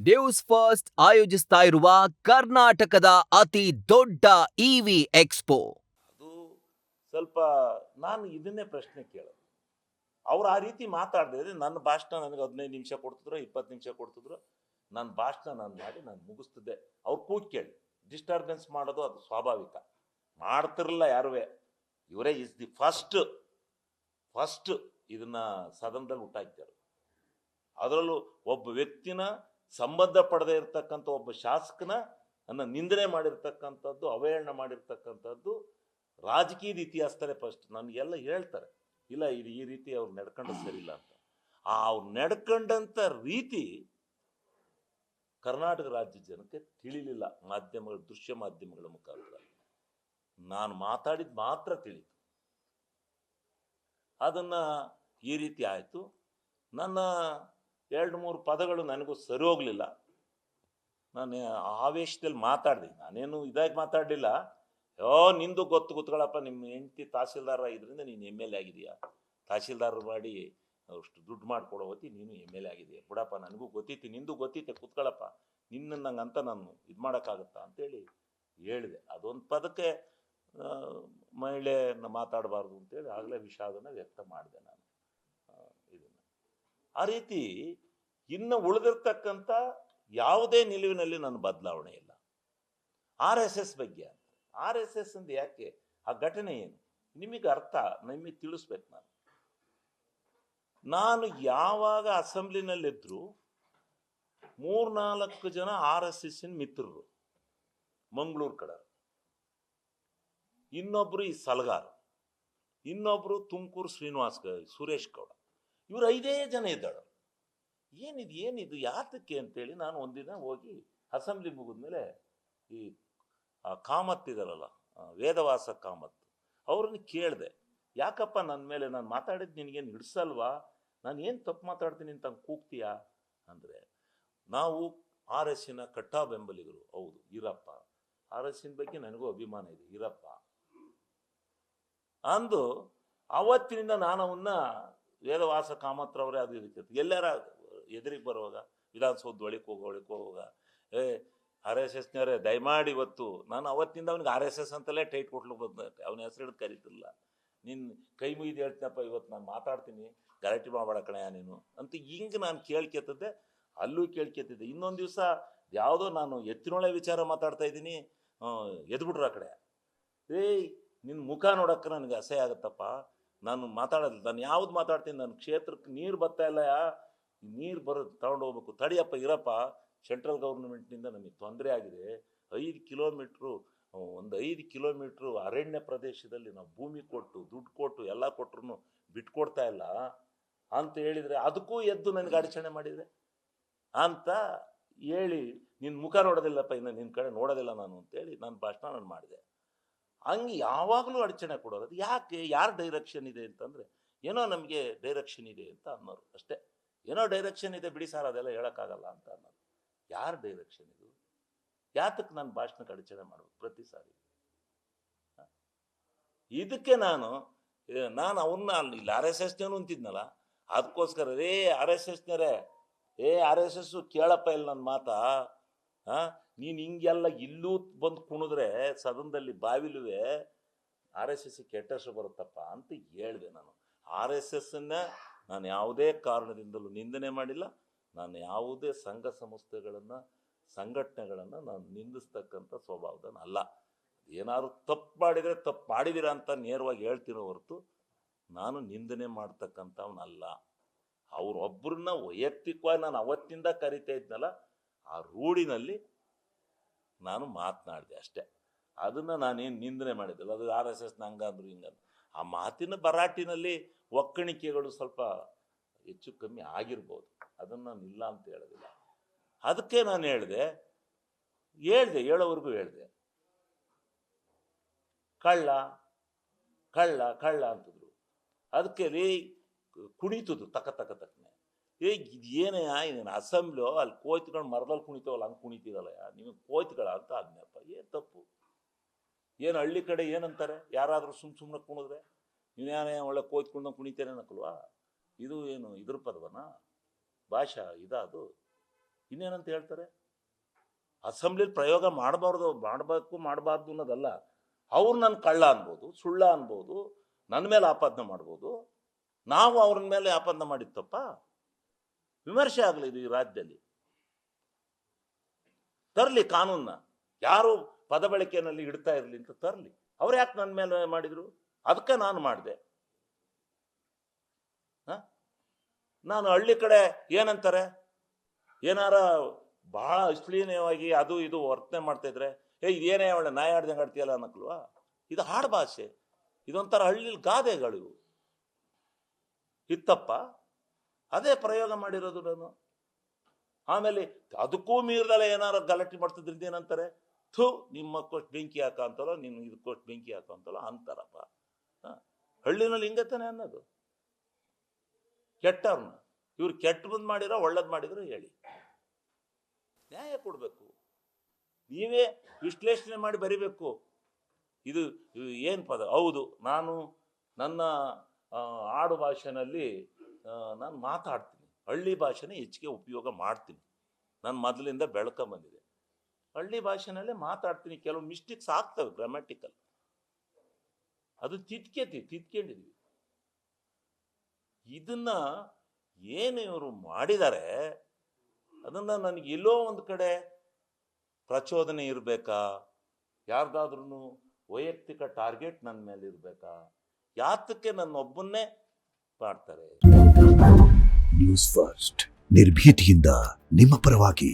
News first ಆಯೋಜಿಸ್ತಾ ಇರುವ ಕರ್ನಾಟಕದ ಅತಿ ದೊಡ್ಡ ಇವಿ ಎಕ್ಸ್ಪೋ. ಅದು ಸ್ವಲ್ಪ ನಾನು ಇದನ್ನೇ ಪ್ರಶ್ನೆ ಕೇಳೋದು. ಅವ್ರು ಆ ರೀತಿ ಮಾತಾಡಿದ್ರೆ ನನ್ನ ಭಾಷಣ ನನಗೆ 15 ನಿಮಿಷ ಕೊಡ್ತಿದ್ರು, 20 ನಿಮಿಷ ಕೊಡ್ತಿದ್ರು. ನನ್ನ ಭಾಷಣ ನಾನು ಮಾಡಿ ನಾನು ಮುಗಿಸ್ತಿದ್ದೆ. ಅವ್ರು ಕೂಗಿ ಕೇಳಿ ಡಿಸ್ಟರ್ಬೆನ್ಸ್ ಮಾಡೋದು ಅದು ಸ್ವಾಭಾವಿಕ, ಮಾಡ್ತಿರಲಿಲ್ಲ ಯಾರುವೆ. ಇವರೇ ಇಸ್ ದಿ ಫಸ್ಟ್ ಇದನ್ನ ಸದನದಲ್ಲಿ ಹುಟ್ಟಾಕ್ತಾರೆ. ಅದರಲ್ಲೂ ಒಬ್ಬ ವ್ಯಕ್ತಿನ ಸಂಬಂಧ ಪಡದೇ ಇರತಕ್ಕಂಥ ಒಬ್ಬ ಶಾಸಕನ ಅನ್ನ ನಿಂದನೆ ಮಾಡಿರ್ತಕ್ಕಂಥದ್ದು, ಅವಹೇಳನ ಮಾಡಿರ್ತಕ್ಕಂಥದ್ದು ರಾಜಕೀಯದ ಇತಿಹಾಸದಲ್ಲೇ ಫಸ್ಟ್. ನನಗೆಲ್ಲ ಹೇಳ್ತಾರೆ, ಇಲ್ಲ ಇದು ಈ ರೀತಿ ಅವ್ರು ನಡ್ಕೊಂಡು ಸರಿಯಿಲ್ಲ ಅಂತ. ಅವ್ರು ನಡ್ಕೊಂಡಂಥ ರೀತಿ ಕರ್ನಾಟಕ ರಾಜ್ಯ ಜನಕ್ಕೆ ತಿಳಿಲಿಲ್ಲ. ಮಾಧ್ಯಮಗಳು, ದೃಶ್ಯ ಮಾಧ್ಯಮಗಳ ಮುಖಾಂತರ ನಾನು ಮಾತಾಡಿದ ಮಾತ್ರ ತಿಳಿತು. ಅದನ್ನ ಈ ರೀತಿ ಆಯಿತು. ನನ್ನ 2-3 ಪದಗಳು ನನಗೂ ಸರಿ ಹೋಗ್ಲಿಲ್ಲ. ನಾನು ಆವೇಶದಲ್ಲಿ ಮಾತಾಡಿದೆ. ನಾನೇನು ಇದಾಗಿ ಮಾತಾಡಲಿಲ್ಲ. ನಿಂದು ಗೊತ್ತುಗಳಪ್ಪ, ನಿಮ್ಮ ಹೆಂಡತಿ ತಹಸೀಲ್ದಾರ ಇದರಿಂದ ನೀನು MLA ಆಗಿದೆಯಾ, ತಹಸೀಲ್ದಾರ್ ಮಾಡಿ ಅಷ್ಟು ದುಡ್ಡು ಮಾಡಿಕೊಡೋ ಹೊತ್ತಿ ನೀನು MLA ಆಗಿದೆಯಾ, ಬಿಡಪ್ಪ ನನಗೂ ಗೊತ್ತೈತಿ, ನಿಂದು ಗೊತ್ತೈತೆ, ಕೂತ್ಕೊಳ್ಳಪ್ಪ, ನಿನ್ನ ನಂಗಂತ ನಾನು ಇದು ಮಾಡೋಕ್ಕಾಗತ್ತಾ ಅಂತೇಳಿ ಹೇಳಿದೆ. ಅದೊಂದು ಪದಕ್ಕೆ ಮಹಿಳೆಯನ್ನ ಮಾತಾಡಬಾರ್ದು ಅಂತೇಳಿ ಆಗಲೇ ವಿಷಾದನ ವ್ಯಕ್ತ ಮಾಡಿದೆ ನಾನು. ಇದನ್ನು ಆ ರೀತಿ ಇನ್ನು ಉಳಿದಿರ್ತಕ್ಕಂಥ ಯಾವುದೇ ನಿಲುವಿನಲ್ಲಿ ನನ್ನ ಬದಲಾವಣೆ ಇಲ್ಲ. RSS ಬಗ್ಗೆ ಅಂತ, RSS ಅಂದ್ ಯಾಕೆ, ಆ ಘಟನೆ ಏನು ನಿಮಗೆ ನಿಮಗೆ ತಿಳಿಸ್ಬೇಕು. ನಾನು ಯಾವಾಗ ಅಸೆಂಬ್ಲಿನಲ್ಲಿದ್ರು 3-4 ಜನ RSSನ ಮಿತ್ರರು, ಮಂಗಳೂರು ಕಡೆ, ಇನ್ನೊಬ್ರು ಈ ಸಲಗಾರ, ಇನ್ನೊಬ್ರು ತುಮಕೂರು ಸುರೇಶ್ ಗೌಡ, ಇವ್ರು 5 ಜನ ಇದ್ದಾಳು. ಏನಿದು ಯಾತಕ್ಕೆ ಅಂತೇಳಿ ನಾನು ಒಂದಿನ ಹೋಗಿ ಅಸೆಂಬ್ಲಿ ಮುಗಿದ್ಮೇಲೆ ಈ ಕಾಮತ್ ಇದಾರಲ್ಲ, ವೇದವಾಸ ಕಾಮತ್, ಅವ್ರನ್ನ ಕೇಳಿದೆ, ಯಾಕಪ್ಪ ನನ್ನ ಮೇಲೆ ನಾನು ಮಾತಾಡಿದ್ದು ನಿನಗೇನು ಹಿಡ್ಸಲ್ವಾ, ನಾನು ಏನು ತಪ್ಪು ಮಾತಾಡ್ತೀನಿ ಅಂತ ಕೂಗ್ತೀಯಾ ಅಂದರೆ, ನಾವು RSSನ ಕಟ್ಟಾ ಬೆಂಬಲಿಗರು, ಹೌದು ಇರಪ್ಪ, RSSನ ಬಗ್ಗೆ ನನಗೂ ಅಭಿಮಾನ ಇದೆ, ಇರಪ್ಪ ಅಂದು ಅವತ್ತಿನಿಂದ ನಾನು ಅವನ್ನ ವೇದವಾಸ ಕಾಮತ್ರವರೇ ಅದು ಇರ್ತೈತೆ. ಎಲ್ಲಾರ ಎದುರಿಗೆ ಬರುವಾಗ, ವಿಧಾನಸೌಧ ಒಳಗೆ ಹೋಗುವಾಗ, RSSನವರೇ ದಯಮಾಡಿ ಇವತ್ತು, ನಾನು ಅವತ್ತಿಂದ ಅವನಿಗೆ RSS ಅಂತಲೇ ಟೈಟ್ ಕೊಟ್ಲು ಬಂದ, ಅವನ ಹೆಸರು ಹಿಡಿದು ಕರೀತಿಲ್ಲ. ನಿನ್ನ ಕೈ ಮುಗಿದು ಹೇಳ್ತೀನಪ್ಪ, ಇವತ್ತು ನಾನು ಮಾತಾಡ್ತೀನಿ, ಗಲಾಟೆ ಮಾಡಬೇಡ ಕಣಯ್ಯ ನೀನು ಅಂತ ಹಿಂಗೆ ನಾನು ಕೇಳ್ಕೊತಿದ್ದೆ. ಅಲ್ಲೂ ಕೇಳ್ಕೊತಿದ್ದೆ. ಇನ್ನೊಂದು ದಿವಸ ಯಾವುದೋ ನಾನು ಎತ್ತಿನೊಳೆ ವಿಚಾರ ಮಾತಾಡ್ತಾ ಇದ್ದೀನಿ, ಎದ್ಬಿಟ್ರು ಆ ಕಡೆ. ನಿನ್ನ ಮುಖ ನೋಡೋಕ್ಕೆ ನನಗೆ ಅಸಹ್ಯ ಆಗುತ್ತಪ್ಪ, ನಾನು ಮಾತಾಡೋದಿಲ್ಲ, ನಾನು ಯಾವ್ದು ಮಾತಾಡ್ತೀನಿ, ನನ್ನ ಕ್ಷೇತ್ರಕ್ಕೆ ನೀರು ಬರ್ತಾ ಇಲ್ಲ, ನೀರು ಬರೋದು ತಗೊಂಡು ಹೋಗ್ಬೇಕು, ತಡಿಯಪ್ಪ ಇರಪ್ಪ, ಸೆಂಟ್ರಲ್ ಗೌರ್ಮೆಂಟ್ನಿಂದ ನಮಗೆ ತೊಂದರೆ ಆಗಿದೆ, 5 ಕಿಲೋಮೀಟ್ರು ಒಂದು 5 ಕಿಲೋಮೀಟ್ರು ಅರಣ್ಯ ಪ್ರದೇಶದಲ್ಲಿ ನಾವು ಭೂಮಿ ಕೊಟ್ಟು ದುಡ್ಡು ಕೊಟ್ಟು ಎಲ್ಲ ಕೊಟ್ಟರು ಬಿಟ್ಕೊಡ್ತಾ ಇಲ್ಲ ಅಂತ ಹೇಳಿದರೆ, ಅದಕ್ಕೂ ಎದ್ದು ನನಗೆ ಅಡಚಣೆ ಮಾಡಿದೆ ಅಂತ ಹೇಳಿ, ನಿನ್ನ ಮುಖ ನೋಡೋದಿಲ್ಲಪ್ಪ, ಇನ್ನು ನಿನ್ನ ಕಡೆ ನೋಡೋದಿಲ್ಲ ನಾನು ಅಂತೇಳಿ ನನ್ನ ಭಾಷಣ ನಾನು ಮಾಡಿದೆ. ಹಂಗೆ ಯಾವಾಗಲೂ ಅಡಚಣೆ ಕೊಡೋದು. ಅದು ಯಾಕೆ, ಯಾರ ಡೈರೆಕ್ಷನ್ ಇದೆ ಅಂತಂದರೆ, ಏನೋ ನಮಗೆ ಡೈರೆಕ್ಷನ್ ಇದೆ ಅಂತ ಅನ್ನೋರು ಅಷ್ಟೇ. ಏನೋ ಡೈರೆಕ್ಷನ್ ಇದೆ ಬಿಡಿ ಸಾರ್, ಅದೆಲ್ಲ ಹೇಳೋಕ್ಕಾಗಲ್ಲ ಅಂತ ಅನ್ನೋದು. ಯಾರ ಡೈರೆಕ್ಷನ್ ಇದು? ಯಾತಕ್ಕೆ ನನ್ನ ಭಾಷಣಕ್ಕೆ ಅಡಚಣೆ ಮಾಡಬೇಕು ಪ್ರತಿ ಸಾರಿ? ಇದಕ್ಕೆ ನಾನು ಅವನ್ನ ಇಲ್ಲಿ RSSನೇನು ಅಂತಿದ್ನಲ್ಲ, ಅದಕ್ಕೋಸ್ಕರ RSSನರೇ, RSS ಕೇಳಪ್ಪ ಇಲ್ಲ ನನ್ನ ಮಾತಾ, ನೀನು ಹಿಂಗೆಲ್ಲ ಇಲ್ಲೂ ಬಂದು ಕುಣಿದ್ರೆ ಸದನದಲ್ಲಿ ಬಾವಿಲುವೆ RSS ಕೆಟ್ಟ ಹೆಸರು ಬರುತ್ತಪ್ಪ ಅಂತ ಹೇಳಿದೆ. ನಾನು RSSನ್ನ ನಾನು ಯಾವುದೇ ಕಾರಣದಿಂದಲೂ ನಿಂದನೆ ಮಾಡಿಲ್ಲ. ನಾನು ಯಾವುದೇ ಸಂಘ ಸಂಸ್ಥೆಗಳನ್ನು, ಸಂಘಟನೆಗಳನ್ನು ನಾನು ನಿಂದಿಸ್ತಕ್ಕಂಥ ಸ್ವಭಾವದನಲ್ಲ. ಏನಾದ್ರು ತಪ್ಪು ಮಾಡಿದರೆ ತಪ್ಪು ಮಾಡಿದ್ದೀರಾ ಅಂತ ನೇರವಾಗಿ ಹೇಳ್ತಿರೋ ಹೊರತು ನಾನು ನಿಂದನೆ ಮಾಡ್ತಕ್ಕಂಥವನಲ್ಲ. ಅವರೊಬ್ಬರನ್ನ ವೈಯಕ್ತಿಕವಾಗಿ ನಾನು ಅವತ್ತಿಂದ ಕರಿತಾ ಇದ್ನಲ್ಲ, ಆ ರೂಢಿನಲ್ಲಿ ನಾನು ಮಾತನಾಡಿದೆ ಅಷ್ಟೇ. ಅದನ್ನು ನಾನೇನು ನಿಂದನೆ ಮಾಡಿದ್ದಲ್ಲ. ಅದು RSSನ ಹಂಗಂದ್ರು ಹಿಂಗಂದ್ರು, ಆ ಮಾತಿನ ಭರಾಟಿನಲ್ಲಿ ಒಕ್ಕಣಿಕೆಗಳು ಸ್ವಲ್ಪ ಹೆಚ್ಚು ಕಮ್ಮಿ ಆಗಿರ್ಬೋದು, ಅದನ್ನು ನಾನು ಇಲ್ಲ ಅಂತ ಹೇಳೋದಿಲ್ಲ. ಅದಕ್ಕೆ ನಾನು ಹೇಳಿದೆ, ಹೇಳೋವರೆಗೂ ಹೇಳಿದೆ, ಕಳ್ಳ ಕಳ್ಳ ಕಳ್ಳ ಅಂತಿದ್ರು. ಅದಕ್ಕೆ ಕುಣಿತದ್ದು ತಕ್ಕನೆ, ಇದೇನಯ್ಯ ನೀನು ಅಸೆಂಬ್ಲಿ ಅಲ್ಲಿ ಕೋಯ್ತ್ಕೊಂಡು ಮರದಲ್ಲಿ ಕುಣಿತವಲ್ಲ ಹಂಗೆ ಕುಣಿತೀರಲ್ಲ, ನೀವು ಕೋಯ್ತ್ಗಳ ಅಂತ ಆದ್ನಪ್ಪ. ಏನು ತಪ್ಪು? ಏನು ಹಳ್ಳಿ ಕಡೆ ಏನಂತಾರೆ, ಯಾರಾದರೂ ಸುಮ್ಮನೆ ಕುಣಿದ್ರೆ ನೀವೇನೇ ಒಳ್ಳೆ ಕೋಯ್ತ್ಕೊಂಡು ಕುಣಿತೇನೆ ಅನ್ನಕ್ಕಲ್ವಾ? ಇದು ಏನು ಇದ್ರ ಪದವನ ಭಾಷಾ ಅದು? ಇನ್ನೇನಂತ ಹೇಳ್ತಾರೆ? ಅಸೆಂಬ್ಲಿಲಿ ಪ್ರಯೋಗ ಮಾಡಬಾರ್ದು ಅನ್ನೋದಲ್ಲ. ಅವ್ರು ನನ್ನ ಕಳ್ಳ ಅನ್ಬೋದು, ಸುಳ್ಳ ಅನ್ಬೋದು, ನನ್ನ ಮೇಲೆ ಆಪಾದನೆ ಮಾಡ್ಬೋದು. ನಾವು ಅವ್ರ ಮೇಲೆ ಆಪಾದನೆ ಮಾಡಿತ್ತಪ್ಪ, ವಿಮರ್ಶೆ ಆಗಲಿ ಇದು ಈ ರಾಜ್ಯದಲ್ಲಿ. ತರಲಿ ಕಾನೂನ್ನ, ಯಾರು ಪದ ಬಳಕೆಯಲ್ಲಿ ಇಡ್ತಾ ಇರಲಿ ಅಂತ ತರಲಿ. ಅವ್ರು ಯಾಕೆ ನನ್ನ ಮೇಲೆ ಮಾಡಿದ್ರು? ಅದಕ್ಕೆ ನಾನು ಮಾಡಿದೆ. ನಾನು ಹಳ್ಳಿ ಕಡೆ ಏನಂತಾರೆ, ಏನಾರ ಬಹಳ ಅಶ್ಲೀಲವಾಗಿ ಅದು ಇದು ವರ್ತನೆ ಮಾಡ್ತಾ ಇದ್ರೆ, ಇದೇನೇ ಒಳ್ಳೆ ನಾಯಿ ಆಡ್ದಂಗೆ ಆಡ್ತೀಯಲ್ಲ ಅನ್ನಕ್ಲ್ವಾ? ಇದು ಹಾಡು ಭಾಷೆ, ಇದೊಂಥರ ಹಳ್ಳಿಲಿ ಗಾದೆಗಳು ಇತ್ತಪ್ಪ. ಅದೇ ಪ್ರಯೋಗ ಮಾಡಿರೋದು ನಾನು. ಆಮೇಲೆ ಅದಕ್ಕೂ ಮೀರ್ದಲ್ಲ ಏನಾರ ಗಲಾಟೆ ಮಾಡ್ತಿದ್ರಿಂದ ಏನಂತಾರೆ, ಥೂ ನಿಮ್ಮ ಮಕ್ಕಷ್ಟು ಬೆಂಕಿ ಹಾಕ ಅಂತಲೋ, ನೀನು ಇದಕ್ಕೋಷ್ಟು ಬೆಂಕಿ ಹಾಕ ಅಂತಲೋ ಅಂತಾರಪ್ಪ. ಹಳ್ಳಿನಲ್ಲಿ ಹಿಂಗೆ ತಾನೆ ಅನ್ನೋದು. ಕೆಟ್ಟವ್ರನ್ನ ಇವ್ರು ಕೆಟ್ಟ ಬಂದು ಮಾಡಿರೋ ಒಳ್ಳೇದು ಮಾಡಿದ್ರು ಹೇಳಿ, ನ್ಯಾಯ ಕೊಡಬೇಕು. ನೀವೇ ವಿಶ್ಲೇಷಣೆ ಮಾಡಿ ಬರಿಬೇಕು. ಇದು ಏನು ಪದ? ಹೌದು, ನಾನು ನನ್ನ ಆಡು ಭಾಷೆನಲ್ಲಿ ನಾನು ಮಾತಾಡ್ತೀನಿ, ಹಳ್ಳಿ ಭಾಷೆನೇ ಹೆಚ್ಚಿಗೆ ಉಪಯೋಗ ಮಾಡ್ತೀನಿ. ನಾನು ಮೊದಲಿಂದ ಬೆಳ್ಕೊಂಬಂದಿದೆ, ಹಳ್ಳಿ ಭಾಷೆನಲ್ಲೇ ಮಾತಾಡ್ತೀನಿ. ಕೆಲವು ಮಿಸ್ಟೇಕ್ಸ್ ಆಗ್ತವೆ ಗ್ರಾಮ್ಯಾಟಿಕಲ್, ಅದು ತಿದ್ಕೊಂಡಿದ್ವಿ. ಇದನ್ನ ಏನು ಇವರು ಮಾಡಿದ್ದಾರೆ, ಅದನ್ನು ನನಗೆ ಎಲ್ಲೋ ಒಂದು ಕಡೆ ಪ್ರಚೋದನೆ ಇರಬೇಕಾ, ಯಾರ್ದಾದ್ರೂ ವೈಯಕ್ತಿಕ ಟಾರ್ಗೆಟ್ ನನ್ನ ಮೇಲೆ ಇರಬೇಕಾ, ಯಾತಕ್ಕೆ ನನ್ನೊಬ್ಬನ್ನೇ ಮಾಡ್ತಾರೆ? ನ್ಯೂಸ್ ಫಸ್ಟ್, ನಿರ್ಭೀತಿಯಿಂದ ನಿಮ್ಮ ಪರವಾಗಿ.